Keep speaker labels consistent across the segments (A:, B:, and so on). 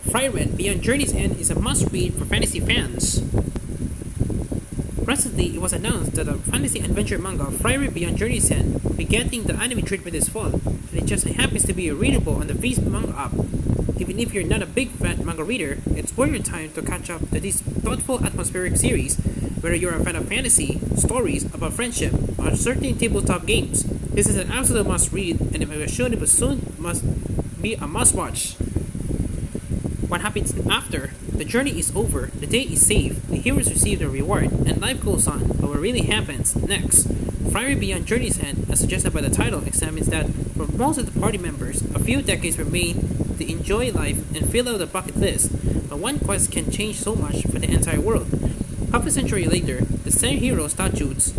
A: Frieren Beyond Journey's End is a must-read for fantasy fans. Recently, it was announced that the fantasy adventure manga Frieren Beyond Journey's End will be getting the anime treatment this fall, and it just happens to be readable on the Feast manga app. Even if you're not a big fan manga reader, it's worth your time to catch up to this thoughtful atmospheric series, whether you're a fan of fantasy, stories about friendship, or certain tabletop games. This is an absolute must-read, and if it was shown, it will soon must be a must-watch. What happens after? The journey is over, the day is saved, the heroes receive their reward, and life goes on. But what really happens next? Frieren Beyond Journey's End, as suggested by the title, examines that for most of the party members, a few decades remain to enjoy life and fill out the bucket list. But one quest can change so much for the entire world. Half a century later, the same hero statues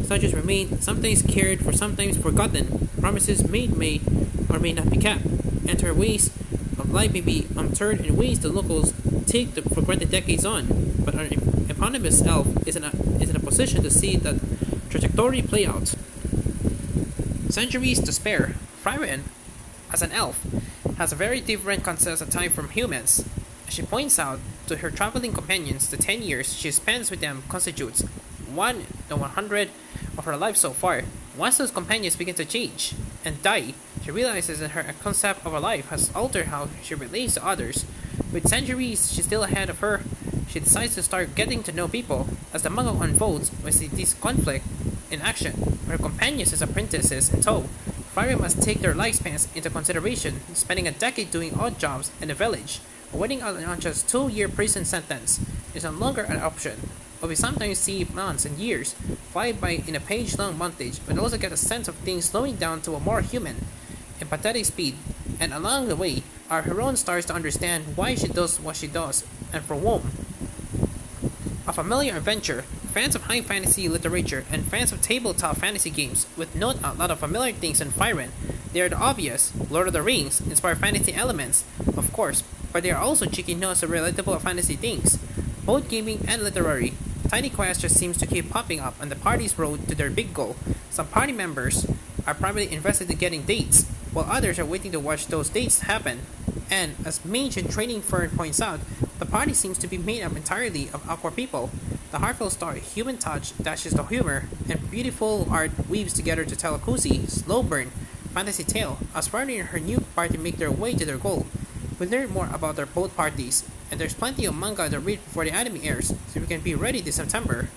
A: remain, sometimes cared for, sometimes forgotten. Promises made may or may not be kept. Enter ways of life may be unturned in ways the locals take for granted decades on, but our eponymous elf is in a position to see that trajectory play out. Centuries to spare. Frieren, as an elf, has a very different concept of time from humans. She points out to her traveling companions the 10 years she spends with them constitutes 1 in 100 of her life so far. Once those companions begin to change and die, she realizes that her concept of a life has altered how she relates to others. With centuries still ahead of her, she decides to start getting to know people. As the manga unfolds, we see this conflict in action. With her companions as apprentices in tow, Frieren must take their lifespans into consideration, spending a decade doing odd jobs in the village. Waiting on just 2-year prison sentence is no longer an option. But we sometimes see months and years fly by in a page-long montage, but also get a sense of things slowing down to a more human, empathetic speed. And along the way, our heroine starts to understand why she does what she does, and for whom. A familiar adventure, fans of high fantasy literature and fans of tabletop fantasy games would note a lot of familiar things in Frieren. They are the obvious, Lord of the Rings, inspired fantasy elements, of course, but they are also cheeky notes of relatable fantasy things, both gaming and literary. Tiny quests just seems to keep popping up on the party's road to their big goal. Some party members are primarily invested in getting dates, while others are waiting to watch those dates happen. And, as Mage and Training Fern points out, the party seems to be made up entirely of awkward people. The heartfelt story, human touch, dashes the humor, and beautiful art weaves together to tell a cozy, slow burn fantasy tale as Frieren and her new party make their way to their goal. We learn more about their both parties, and there's plenty of manga to read before the anime airs, so we can be ready this September.